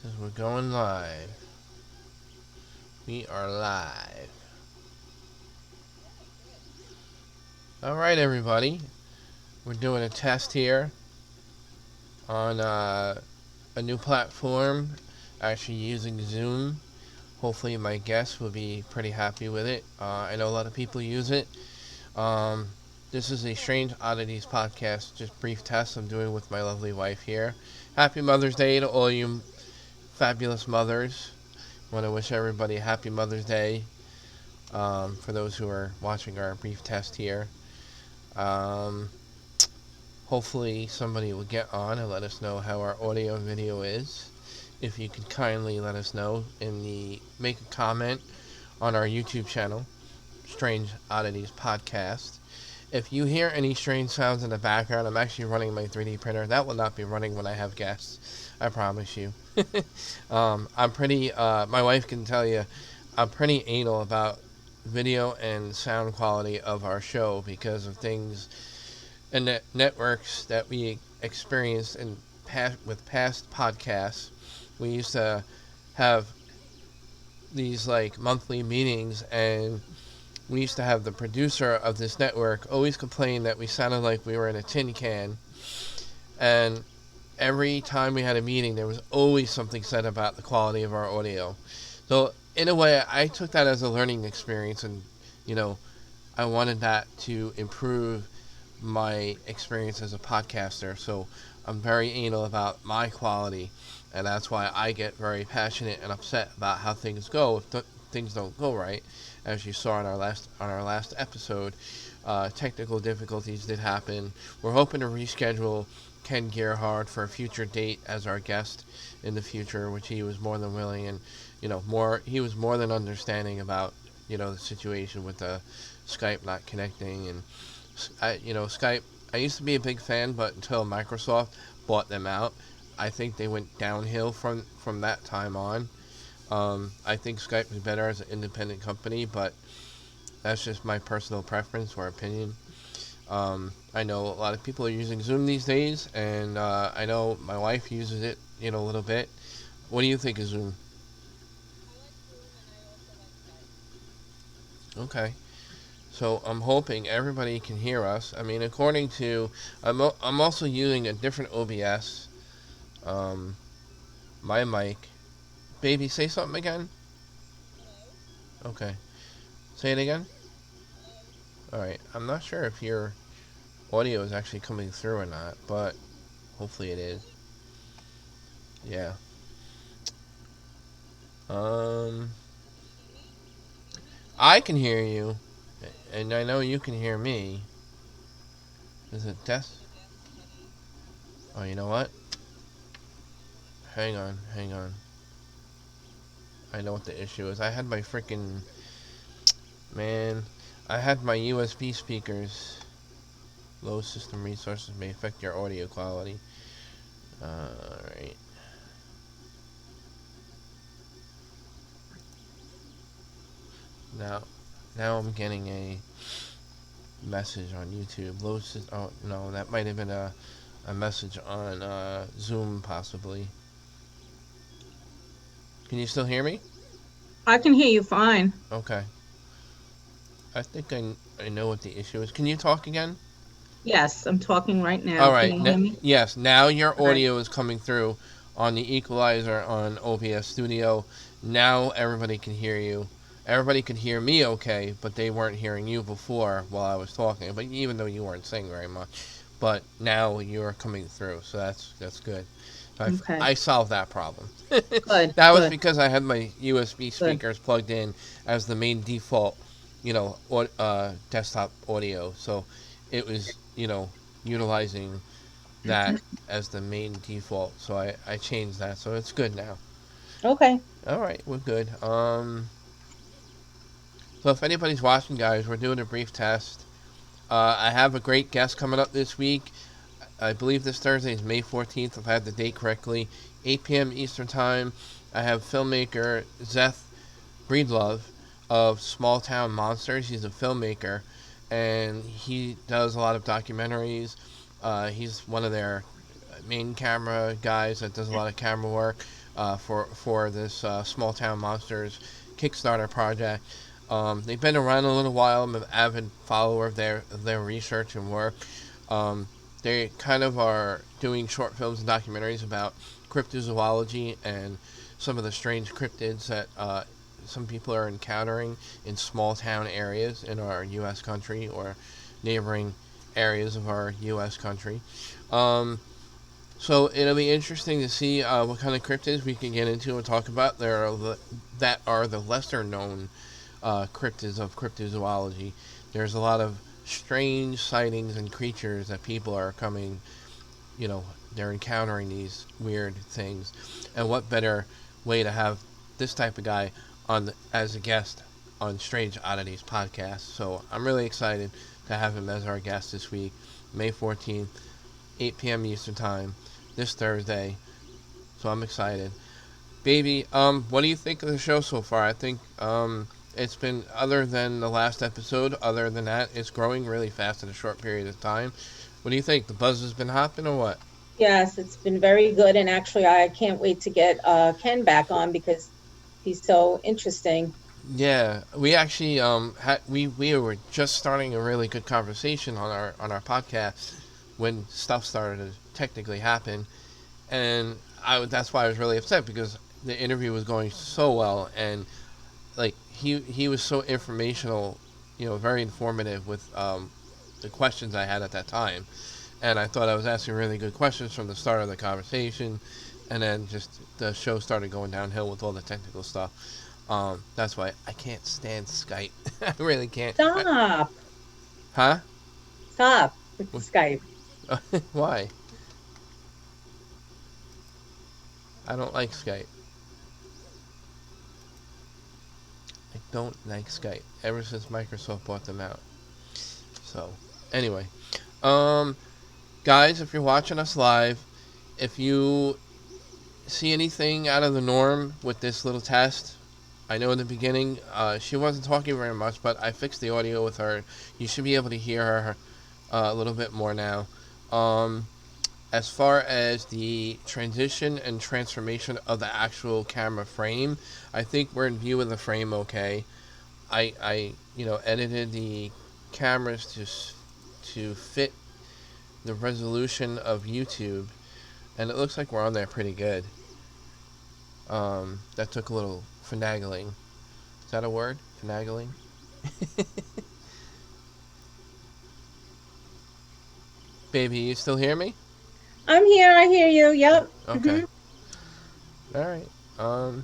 Because we're going live. We are live. Alright, everybody. We're doing a test here on a new platform, actually using Zoom. Hopefully, my guests will be pretty happy with it. I know a lot of people use it. Um, this is a Strange Oddities podcast, just brief test I'm doing with my lovely wife here. Happy Mother's Day to all you fabulous mothers. Want to wish everybody a happy Mother's Day. For those who are watching our brief test here. Um, Hopefully somebody will get on and let us know how our audio and video is. If you could kindly let us know make a comment on our YouTube channel, Strange Oddities Podcast. If you hear any strange sounds in the background, I'm actually running my 3D printer. That will not be running when I have guests. I promise you. I'm pretty, my wife can tell you, I'm pretty anal about video and sound quality of our show because of things and networks that we experienced with past podcasts. We used to have these like monthly meetings, and we used to have the producer of this network always complain that we sounded like we were in a tin can. And every time we had a meeting, there was always something said about the quality of our audio. So in a way, I took that as a learning experience, and you know, I wanted that to improve my experience as a podcaster. So I'm very anal about my quality, and that's why I get very passionate and upset about how things go if things don't go right. As you saw on our last episode, technical difficulties did happen. We're hoping to reschedule Ken Gerhard for a future date as our guest in the future, which he was more than willing, and he was more than understanding about the situation with the Skype not connecting. And Skype, I used to be a big fan, but until Microsoft bought them out, I think they went downhill from that time on. I think Skype is better as an independent company, but that's just my personal preference or opinion. I know a lot of people are using Zoom these days, and I know my wife uses it, a little bit. What do you think of Zoom? Okay. So I'm hoping everybody can hear us. I mean, according to, I'm also using a different OBS. Um, my mic. Baby, say something again. Okay. Say it again. All right. I'm not sure if your audio is actually coming through or not, but hopefully it is. Yeah. Um, I can hear you, and I know you can hear me. Is it test? Oh, you know what? Hang on, hang on. I know what the issue is. I had my freaking man. I had my USB speakers. Low system resources may affect your audio quality. Alright. Now, now I'm getting a message on YouTube. Low system. Oh no, that might have been a message on Zoom possibly. Can you still hear me? I can hear you fine. Okay. I think I know what the issue is. Can you talk again? Yes, I'm talking right now. All Can right. you hear me? Yes. Now your All right. audio is coming through on the equalizer on OBS Studio. Now everybody can hear you. Everybody could hear me okay, but they weren't hearing you before while I was talking. But even though you weren't saying very much, but now you're coming through, so that's good. Okay. I solved that problem. Good, That was good, because I had my USB good. speakers plugged in as the main default, desktop audio. So it was, utilizing that as the main default. So I changed that. So it's good now. Okay. All right, we're good. So if anybody's watching, guys, we're doing a brief test. I have a great guest coming up this week. I believe this Thursday is May 14th, if I have the date correctly, 8 p.m. Eastern Time. I have filmmaker Zeth Breedlove of Small Town Monsters. He's a filmmaker, and he does a lot of documentaries. He's one of their main camera guys that does a lot of camera work for this Small Town Monsters Kickstarter project. They've been around a little while. I'm an avid follower of their research and work. They kind of are doing short films and documentaries about cryptozoology and some of the strange cryptids that some people are encountering in small town areas in our U.S. country or neighboring areas of our U.S. country. So it'll be interesting to see what kind of cryptids we can get into and talk about. That are the lesser known cryptids of cryptozoology. There's a lot of strange sightings and creatures that people are coming, they're encountering these weird things. And what better way to have this type of guy as a guest on Strange Oddities podcast. So I'm really excited to have him as our guest this week, May 14th, 8 p.m. Eastern Time, this Thursday. So I'm excited. Baby, what do you think of the show so far? I think it's been, other than the last episode, other than that, it's growing really fast in a short period of time. What do you think? The buzz has been hopping or what? Yes, it's been very good, and actually, I can't wait to get Ken back on because he's so interesting. Yeah, we actually we were just starting a really good conversation on our podcast when stuff started to technically happen, and that's why I was really upset because the interview was going so well, and like he was so informational, very informative with the questions I had at that time, and I thought I was asking really good questions from the start of the conversation, and then just the show started going downhill with all the technical stuff. That's why I can't stand Skype. I really can't. Stop. Huh? Stop with Skype. Why? I don't like Skype. I don't like Skype ever since Microsoft bought them out. So, anyway, guys, if you're watching us live, if you see anything out of the norm with this little test, I know in the beginning she wasn't talking very much, but I fixed the audio with her. You should be able to hear her a little bit more now. As far as the transition and transformation of the actual camera frame, I think we're in view of the frame okay. I edited the cameras to fit the resolution of YouTube, and it looks like we're on there pretty good. That took a little finagling. Is that a word? Finagling? Baby, you still hear me? I'm here. I hear you. Yep. Okay. All right. Well,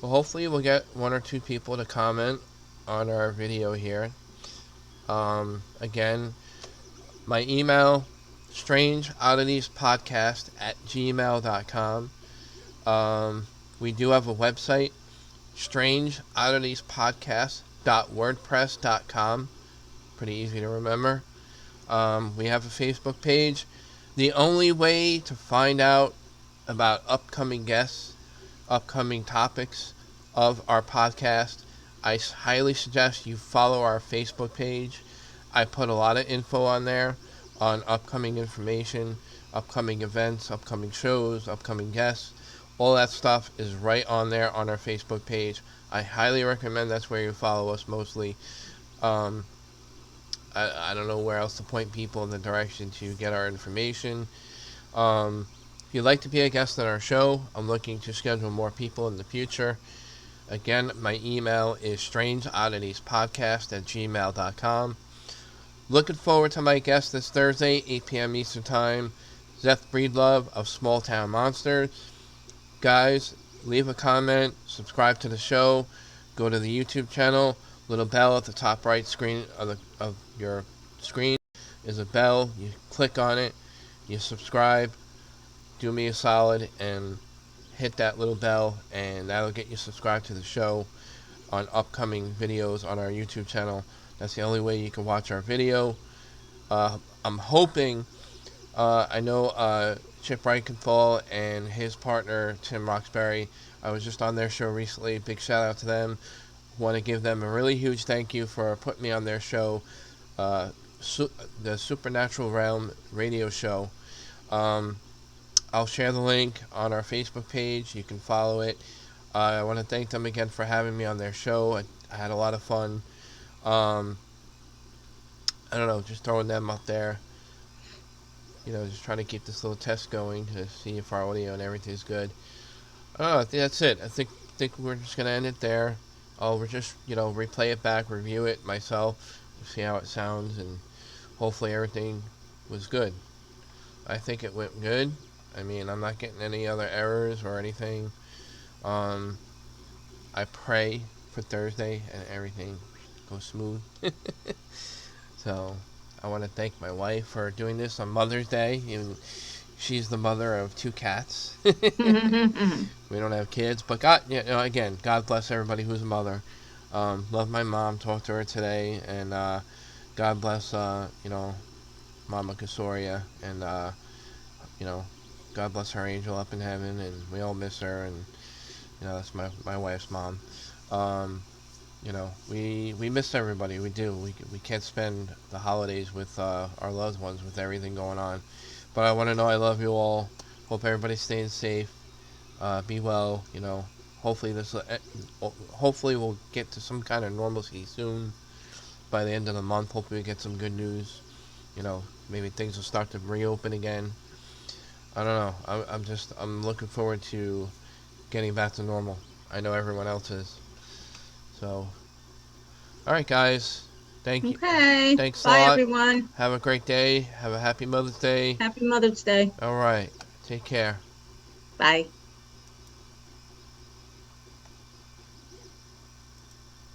hopefully we'll get one or two people to comment on our video here. Again, my email, strangeodditiespodcast@gmail.com. We do have a website, strangeodditiespodcast.wordpress.com. Pretty easy to remember. We have a Facebook page. The only way to find out about upcoming guests, upcoming topics of our podcast, I highly suggest you follow our Facebook page. I put a lot of info on there on upcoming information, upcoming events, upcoming shows, upcoming guests. All that stuff is right on there on our Facebook page. I highly recommend that's where you follow us mostly. I don't know where else to point people in the direction to get our information. If you'd like to be a guest on our show, I'm looking to schedule more people in the future. Again, my email is strangeodditiespodcast@gmail.com. Looking forward to my guest this Thursday, 8 p.m. Eastern Time, Zeth Breedlove of Small Town Monsters. Guys, leave a comment, subscribe to the show, go to the YouTube channel. Little bell at the top right screen of your screen is a bell. You click on it, you subscribe. Do me a solid and hit that little bell, and that'll get you subscribed to the show on upcoming videos on our YouTube channel. That's the only way you can watch our video. I'm hoping, I know Chip Reichenthal and his partner Tim Roxbury, I was just on their show recently. Big shout out to them. Want to give them a really huge thank you for putting me on their show, the Supernatural Realm radio show. I'll share the link on our Facebook page. You can follow it. I want to thank them again for having me on their show. I had a lot of fun. Um, I don't know, just throwing them up there. Just trying to keep this little test going to see if our audio and everything's good. I think that's it. I think we're just gonna end it there. I'll just replay it back, review it myself, see how it sounds, and hopefully everything was good. I think it went good. I mean, I'm not getting any other errors or anything. Um, I pray for Thursday and everything goes smooth. So, I want to thank my wife for doing this on Mother's Day. Even she's the mother of 2 cats. We don't have kids, but God, again, God bless everybody who's a mother. Love my mom. Talked to her today, and God bless, Mama Kasoria, and God bless her angel up in heaven, and we all miss her, and that's my wife's mom. We miss everybody. We do. We can't spend the holidays with our loved ones with everything going on. But I want to know I love you all. Hope everybody's staying safe. Be well. Hopefully hopefully we'll get to some kind of normalcy soon. By the end of the month, hopefully we get some good news. Maybe things will start to reopen again. I don't know. I'm looking forward to getting back to normal. I know everyone else is. So, all right, guys. Thank you. Okay. Thanks a Bye, lot. everyone. Have a great day. Have a happy Mother's Day. Happy Mother's Day. All right. Take care. Bye.